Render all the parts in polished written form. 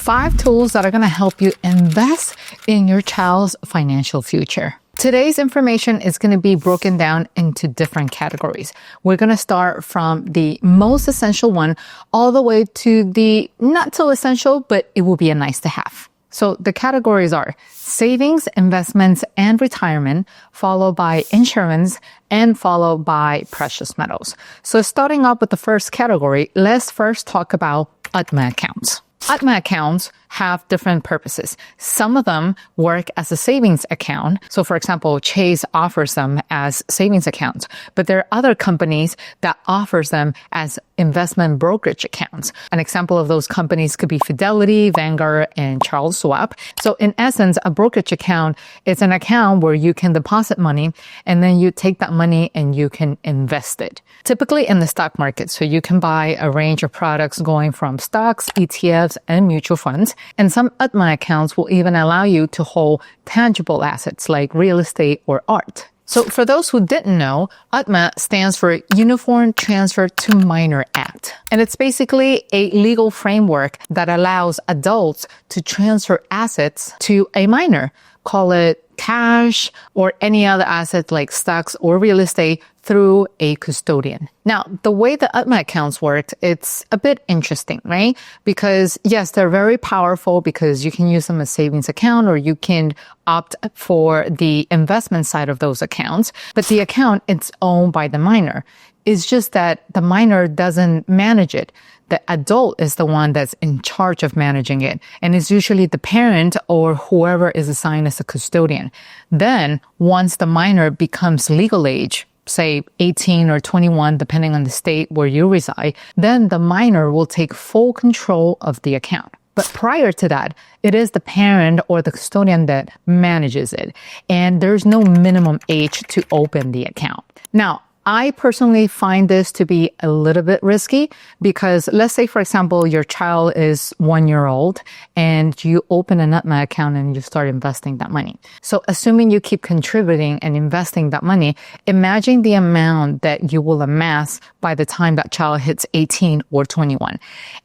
5 tools that are going to help you invest in your child's financial future. Today's information is going to be broken down into different categories. We're going to start from the most essential one all the way to the not so essential, but it will be a nice to have. So the categories are savings, investments, and retirement, followed by insurance, and followed by precious metals. So starting off with the first category, let's first talk about UTMA accounts. UTMA accounts have different purposes. Some of them work as a savings account. So for example, Chase offers them as savings accounts, but there are other companies that offers them as investment brokerage accounts. An example of those companies could be Fidelity, Vanguard, and Charles Schwab. So in essence, a brokerage account is an account where you can deposit money and then you take that money and you can invest it. Typically in the stock market. So you can buy a range of products going from stocks, ETFs, and mutual funds. And some UTMA accounts will even allow you to hold tangible assets like real estate or art. So for those who didn't know, UTMA stands for Uniform Transfer to Minor Act. And it's basically a legal framework that allows adults to transfer assets to a minor. Call it cash or any other asset like stocks or real estate through a custodian. Now, the way the UTMA accounts work, it's a bit interesting, right? Because yes, they're very powerful because you can use them as savings account or you can opt for the investment side of those accounts. But the account, it's owned by the minor. It's just that the minor doesn't manage it. The adult is the one that's in charge of managing it. And it's usually the parent or whoever is assigned as a custodian. Then once the minor becomes legal age, say 18 or 21, depending on the state where you reside, then the minor will take full control of the account. But prior to that, it is the parent or the custodian that manages it. And there's no minimum age to open the account. Now, I personally find this to be a little bit risky because let's say, for example, your child is 1 year old and you open an UTMA account and you start investing that money. So assuming you keep contributing and investing that money, imagine the amount that you will amass by the time that child hits 18 or 21.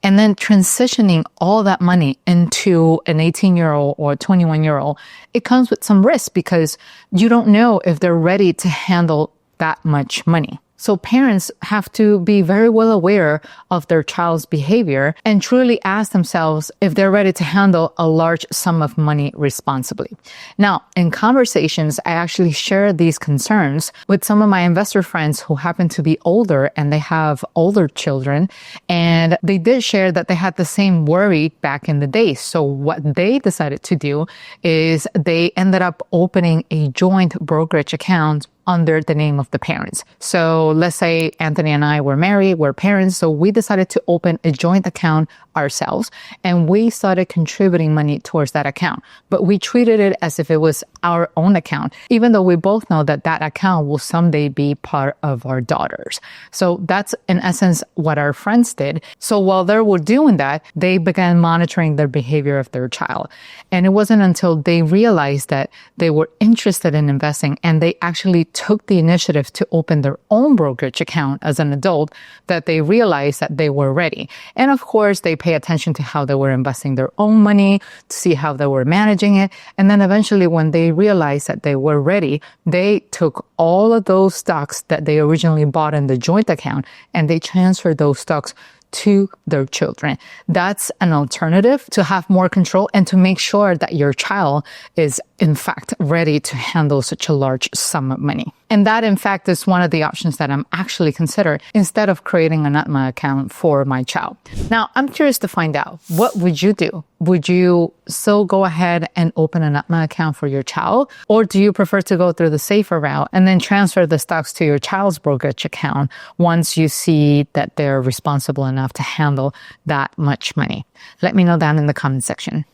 And then transitioning all that money into an 18-year-old or 21-year-old, it comes with some risk because you don't know if they're ready to handle that much money. So parents have to be very well aware of their child's behavior and truly ask themselves if they're ready to handle a large sum of money responsibly. Now, in conversations, I actually share these concerns with some of my investor friends who happen to be older and they have older children. And they did share that they had the same worry back in the day. So what they decided to do is they ended up opening a joint brokerage account under the name of the parents. So let's say Anthony and I were married, we're parents, so we decided to open a joint account ourselves and we started contributing money towards that account. But we treated it as if it was our own account, even though we both know that that account will someday be part of our daughters. So that's in essence what our friends did. So while they were doing that, they began monitoring the behavior of their child. And it wasn't until they realized that they were interested in investing and they actually took the initiative to open their own brokerage account as an adult that they realized that they were ready. And of course, they pay attention to how they were investing their own money, to see how they were managing it. And then eventually when they realized that they were ready, they took all of those stocks that they originally bought in the joint account and they transferred those stocks to their children. That's an alternative to have more control and to make sure that your child is in fact ready to handle such a large sum of money. And that in fact is one of the options that I'm actually considering instead of creating an UTMA account for my child. Now, I'm curious to find out, what would you do? Would you still go ahead and open an UTMA account for your child? Or do you prefer to go through the safer route and then transfer the stocks to your child's brokerage account once you see that they're responsible enough to handle that much money? Let me know down in the comment section.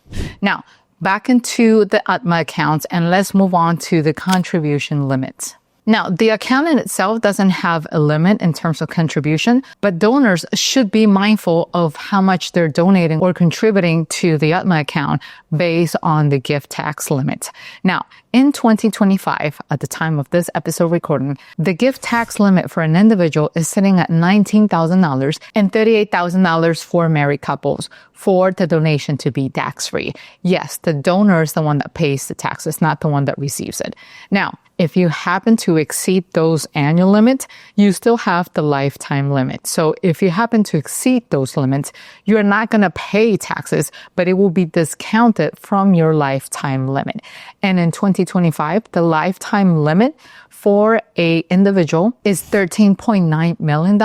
Now, back into the UTMA accounts and let's move on to the contribution limits. Now, the account in itself doesn't have a limit in terms of contribution, but donors should be mindful of how much they're donating or contributing to the UTMA account based on the gift tax limit. Now, in 2025, at the time of this episode recording, the gift tax limit for an individual is sitting at $19,000 and $38,000 for married couples for the donation to be tax-free. Yes, the donor is the one that pays the taxes, not the one that receives it. Now, if you happen to exceed those annual limits, you still have the lifetime limit. So if you happen to exceed those limits, you're not going to pay taxes, but it will be discounted from your lifetime limit. And in 2025, the lifetime limit for a individual is $13.9 million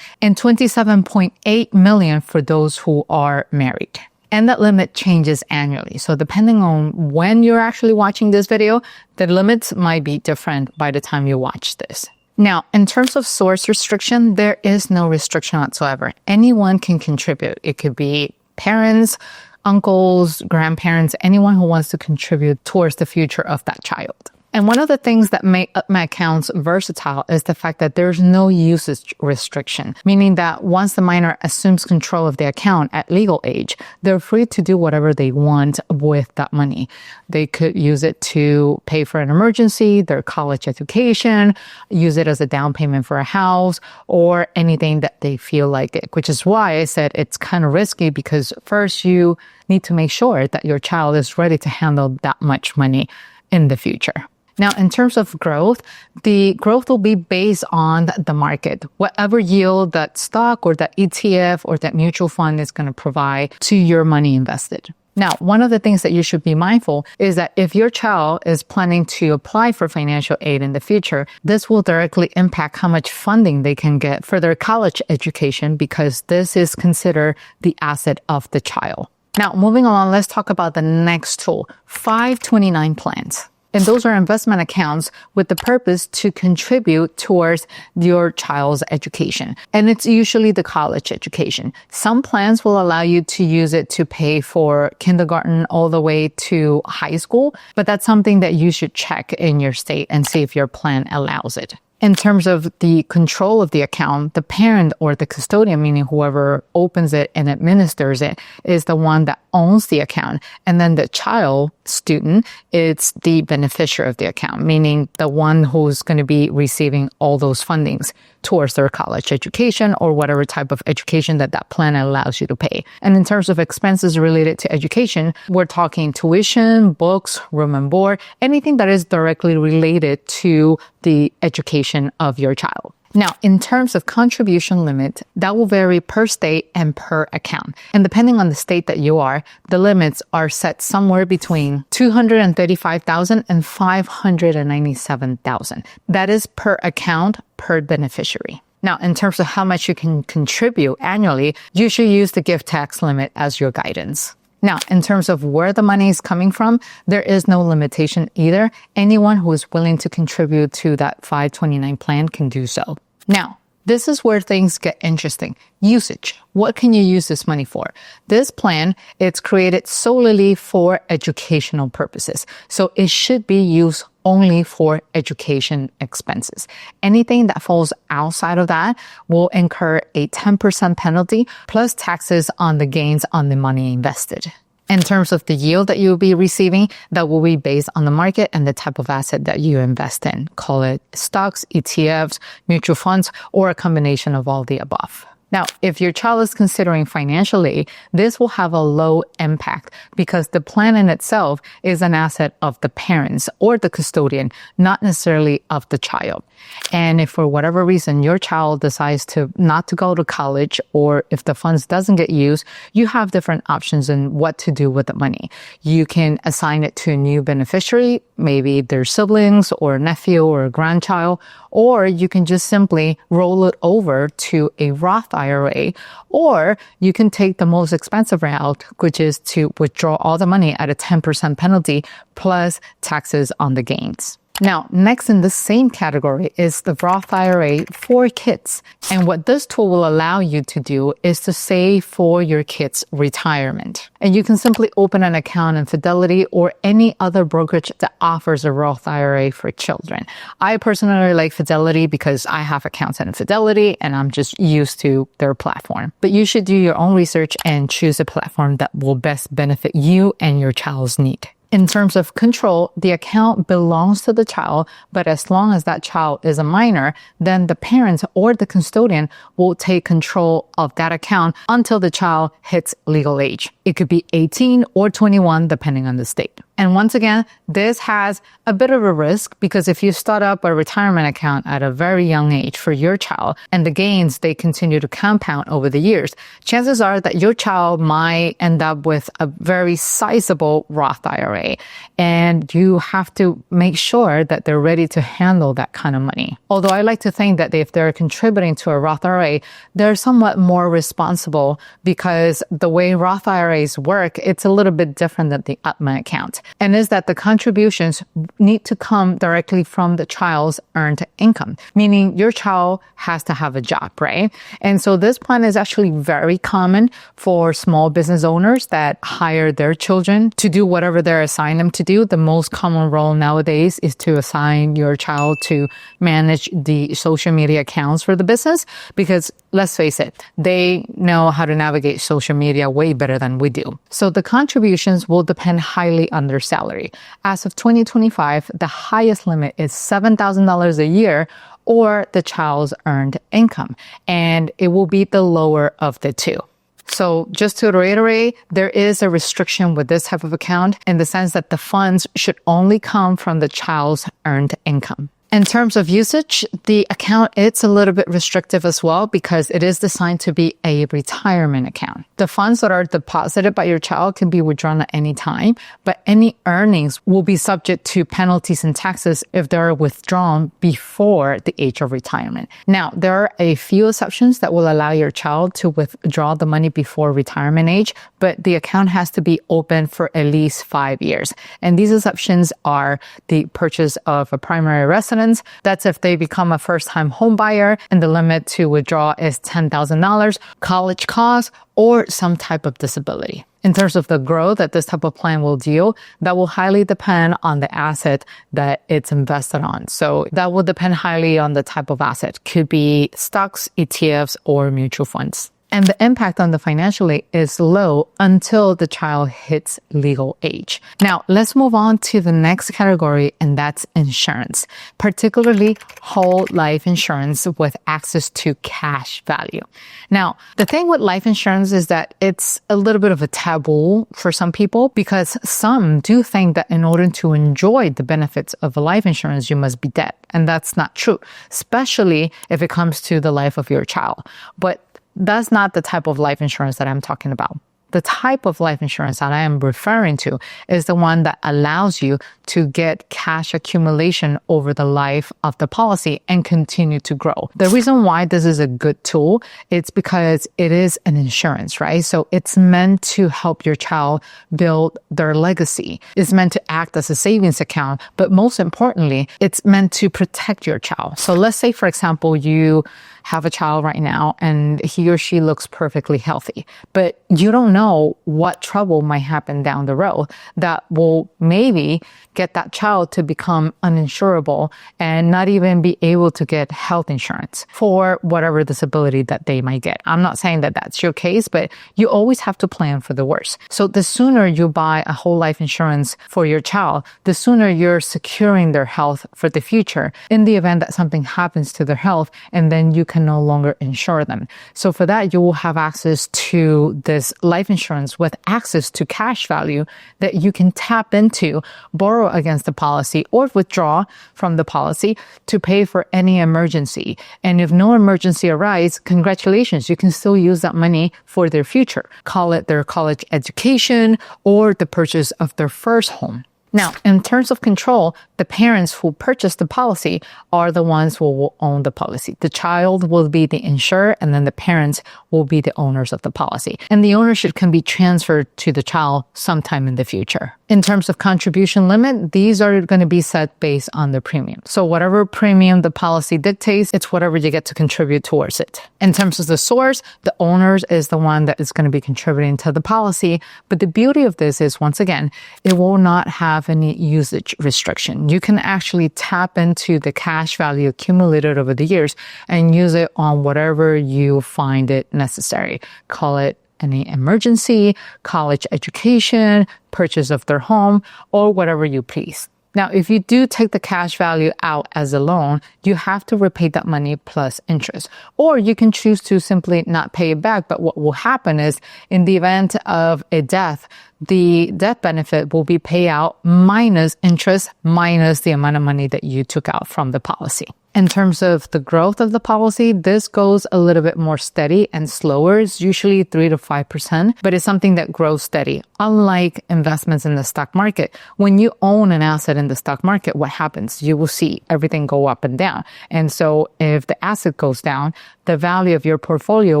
and $27.8 million for those who are married. And that limit changes annually. So depending on when you're actually watching this video, the limits might be different by the time you watch this. Now, in terms of source restriction, there is no restriction whatsoever. Anyone can contribute. It could be parents, uncles, grandparents, anyone who wants to contribute towards the future of that child. And one of the things that make UTMA accounts versatile is the fact that there's no usage restriction, meaning that once the minor assumes control of the account at legal age, they're free to do whatever they want with that money. They could use it to pay for an emergency, their college education, use it as a down payment for a house, or anything that they feel like it, which is why I said it's kind of risky because first you need to make sure that your child is ready to handle that much money in the future. Now, in terms of growth, the growth will be based on the market. Whatever yield that stock or that ETF or that mutual fund is going to provide to your money invested. Now, one of the things that you should be mindful is that if your child is planning to apply for financial aid in the future, this will directly impact how much funding they can get for their college education because this is considered the asset of the child. Now, moving along, let's talk about the next tool, 529 plans. And those are investment accounts with the purpose to contribute towards your child's education. And it's usually the college education. Some plans will allow you to use it to pay for kindergarten all the way to high school, but that's something that you should check in your state and see if your plan allows it. In terms of the control of the account, the parent or the custodian, meaning whoever opens it and administers it, is the one that owns the account. And then the child, student, it's the beneficiary of the account, meaning the one who's going to be receiving all those fundings towards their college education or whatever type of education that that plan allows you to pay. And in terms of expenses related to education, we're talking tuition, books, room and board, anything that is directly related to the education of your child. Now, in terms of contribution limit, that will vary per state and per account. And depending on the state that you are, the limits are set somewhere between $235,000 and $597,000. That is per account, per beneficiary. Now, in terms of how much you can contribute annually, you should use the gift tax limit as your guidance. Now, in terms of where the money is coming from, there is no limitation either. Anyone who is willing to contribute to that 529 plan can do so. Now, this is where things get interesting. Usage. What can you use this money for? This plan, it's created solely for educational purposes. So it should be used only for education expenses. Anything that falls outside of that will incur a 10% penalty plus taxes on the gains on the money invested. In terms of the yield that you will be receiving, that will be based on the market and the type of asset that you invest in. Call it stocks, ETFs, mutual funds, or a combination of all the above. Now, if your child is considering financial aid, this will have a low impact because the plan in itself is an asset of the parents or the custodian, not necessarily of the child. And if for whatever reason your child decides not to go to college, or if the funds doesn't get used, you have different options in what to do with the money. You can assign it to a new beneficiary, maybe their siblings or a nephew or a grandchild, or you can just simply roll it over to a Roth IRA, or you can take the most expensive route, which is to withdraw all the money at a 10% penalty plus taxes on the gains. Now, next in the same category is the Roth IRA for kids. And what this tool will allow you to do is to save for your kids' retirement. And you can simply open an account in Fidelity or any other brokerage that offers a Roth IRA for children. I personally like Fidelity because I have accounts in Fidelity and I'm just used to their platform. But you should do your own research and choose a platform that will best benefit you and your child's need. In terms of control, the account belongs to the child, but as long as that child is a minor, then the parents or the custodian will take control of that account until the child hits legal age. It could be 18 or 21, depending on the state. And once again, this has a bit of a risk because if you start up a retirement account at a very young age for your child and the gains, they continue to compound over the years, chances are that your child might end up with a very sizable Roth IRA. And you have to make sure that they're ready to handle that kind of money. Although I like to think that if they're contributing to a Roth IRA, they're somewhat more responsible because the way Roth IRAs work, it's a little bit different than the UTMA account. And is that the contributions need to come directly from the child's earned income, meaning your child has to have a job, right? And so this plan is actually very common for small business owners that hire their children to do whatever they're assigned them to do. The most common role nowadays is to assign your child to manage the social media accounts for the business because let's face it, they know how to navigate social media way better than we do. So the contributions will depend highly on their salary. As of 2025, the highest limit is $7,000 a year or the child's earned income, and it will be the lower of the two. So just to reiterate, there is a restriction with this type of account in the sense that the funds should only come from the child's earned income. In terms of usage, the account, it's a little bit restrictive as well because it is designed to be a retirement account. The funds that are deposited by your child can be withdrawn at any time, but any earnings will be subject to penalties and taxes if they're withdrawn before the age of retirement. Now, there are a few exceptions that will allow your child to withdraw the money before retirement age, but the account has to be open for at least 5 years. And these exceptions are the purchase of a primary residence. That's if they become a first-time home buyer and the limit to withdraw is $10,000, college costs, or some type of disability. In terms of the growth that this type of plan will deal, that will highly depend on the asset that it's invested on. So that will depend highly on the type of asset. Could be stocks, ETFs, or mutual funds. And the impact on the financially is low until the child hits legal age. Now, let's move on to the next category, and that's insurance, particularly whole life insurance with access to cash value. Now, the thing with life insurance is that it's a little bit of a taboo for some people because some do think that in order to enjoy the benefits of a life insurance, you must be dead. And that's not true, especially if it comes to the life of your child. But that's not the type of life insurance that I'm talking about. The type of life insurance that I am referring to is the one that allows you to get cash accumulation over the life of the policy and continue to grow. The reason why this is a good tool, it's because it is an insurance, right? So it's meant to help your child build their legacy. It's meant to act as a savings account, but most importantly, it's meant to protect your child. So let's say, for example, you have a child right now and he or she looks perfectly healthy, but you don't know what trouble might happen down the road that will maybe get that child to become uninsurable and not even be able to get health insurance for whatever disability that they might get. I'm not saying that that's your case, but you always have to plan for the worst. So the sooner you buy a whole life insurance for your child, the sooner you're securing their health for the future in the event that something happens to their health, and then you can no longer insure them. So for that, you will have access to this life insurance with access to cash value that you can tap into, borrow against the policy, or withdraw from the policy to pay for any emergency. And if no emergency arises, congratulations, you can still use that money for their future. Call it their college education or the purchase of their first home. Now, in terms of control, the parents who purchase the policy are the ones who will own the policy. The child will be the insurer, and then the parents will be the owners of the policy. And the ownership can be transferred to the child sometime in the future. In terms of contribution limit, these are going to be set based on the premium. So whatever premium the policy dictates, it's whatever you get to contribute towards it. In terms of the source, the owners is the one that is going to be contributing to the policy. But the beauty of this is, once again, it will not have any usage restriction. You can actually tap into the cash value accumulated over the years and use it on whatever you find it necessary. Call it any emergency, college education, purchase of their home, or whatever you please. Now, if you do take the cash value out as a loan, you have to repay that money plus interest. Or you can choose to simply not pay it back. But what will happen is, in the event of a death, the death benefit will be paid out minus interest, minus the amount of money that you took out from the policy. In terms of the growth of the policy, this goes a little bit more steady and slower. It's usually 3 to 5%, but it's something that grows steady. Unlike investments in the stock market, when you own an asset in the stock market, what happens? You will see everything go up and down. And so if the asset goes down, the value of your portfolio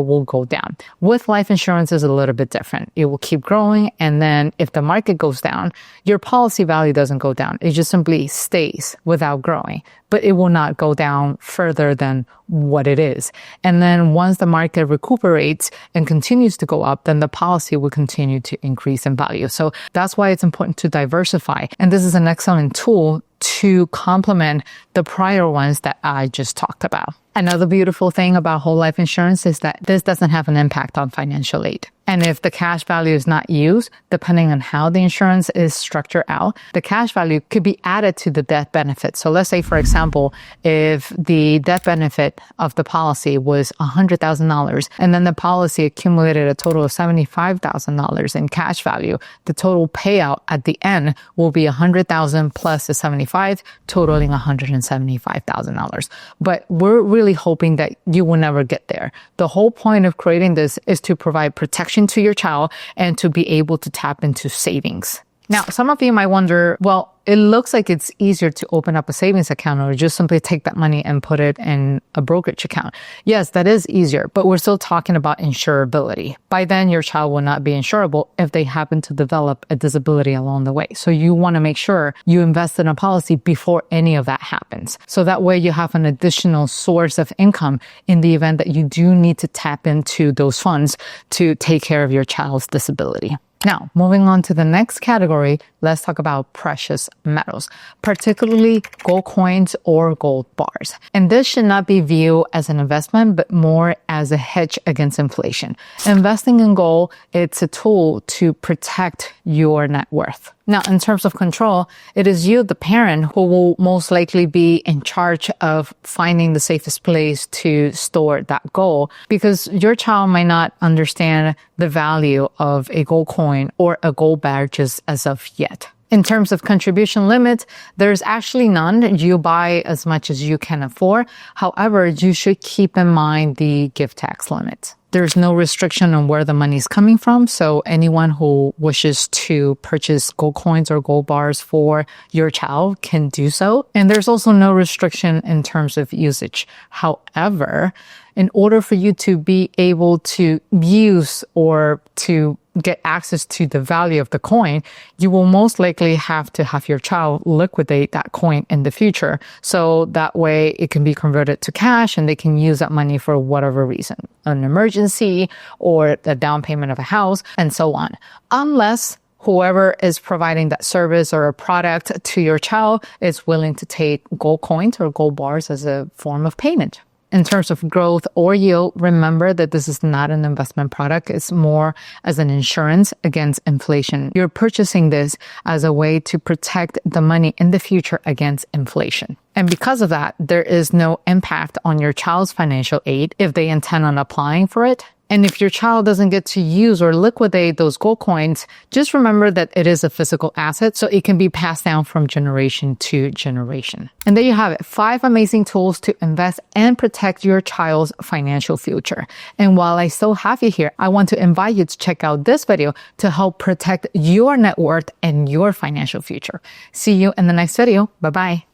will go down. With life insurance, is a little bit different. It will keep growing. And then if the market goes down, your policy value doesn't go down. It just simply stays without growing, but it will not go down further than what it is. And then once the market recuperates and continues to go up, then the policy will continue to increase in value. So that's why it's important to diversify. And this is an excellent tool to complement the prior ones that I just talked about. Another beautiful thing about whole life insurance is that this doesn't have an impact on financial aid. And if the cash value is not used, depending on how the insurance is structured out, the cash value could be added to the death benefit. So let's say, for example, if the death benefit of the policy was $100,000 and then the policy accumulated a total of $75,000 in cash value, the total payout at the end will be $100,000 plus the 75, totaling $175,000. But we're really hoping that you will never get there. The whole point of creating this is to provide protection to your child and to be able to tap into savings. Now, some of you might wonder, well, it looks like it's easier to open up a savings account or just simply take that money and put it in a brokerage account. Yes, that is easier, but we're still talking about insurability. By then, your child will not be insurable if they happen to develop a disability along the way. So you want to make sure you invest in a policy before any of that happens. So that way you have an additional source of income in the event that you do need to tap into those funds to take care of your child's disability. Now, moving on to the next category, let's talk about precious metals, particularly gold coins or gold bars. And this should not be viewed as an investment, but more as a hedge against inflation. Investing in gold, it's a tool to protect your net worth. Now, in terms of control, it is you, the parent, who will most likely be in charge of finding the safest place to store that gold, because your child might not understand the value of a gold coin or a gold bar just as of yet. In terms of contribution limit, there's actually none. You buy as much as you can afford. However, you should keep in mind the gift tax limit. There's no restriction on where the money is coming from. So anyone who wishes to purchase gold coins or gold bars for your child can do so. And there's also no restriction in terms of usage. However, in order for you to be able to use or to get access to the value of the coin, you will most likely have to have your child liquidate that coin in the future. So that way it can be converted to cash and they can use that money for whatever reason, an emergency or the down payment of a house and so on. Unless whoever is providing that service or a product to your child is willing to take gold coins or gold bars as a form of payment. In terms of growth or yield, remember that this is not an investment product. It's more as an insurance against inflation. You're purchasing this as a way to protect the money in the future against inflation. And because of that, there is no impact on your child's financial aid if they intend on applying for it. And if your child doesn't get to use or liquidate those gold coins, just remember that it is a physical asset, so it can be passed down from generation to generation. And there you have it, 5 amazing tools to invest and protect your child's financial future. And while I still have you here, I want to invite you to check out this video to help protect your net worth and your financial future. See you in the next video. Bye-bye.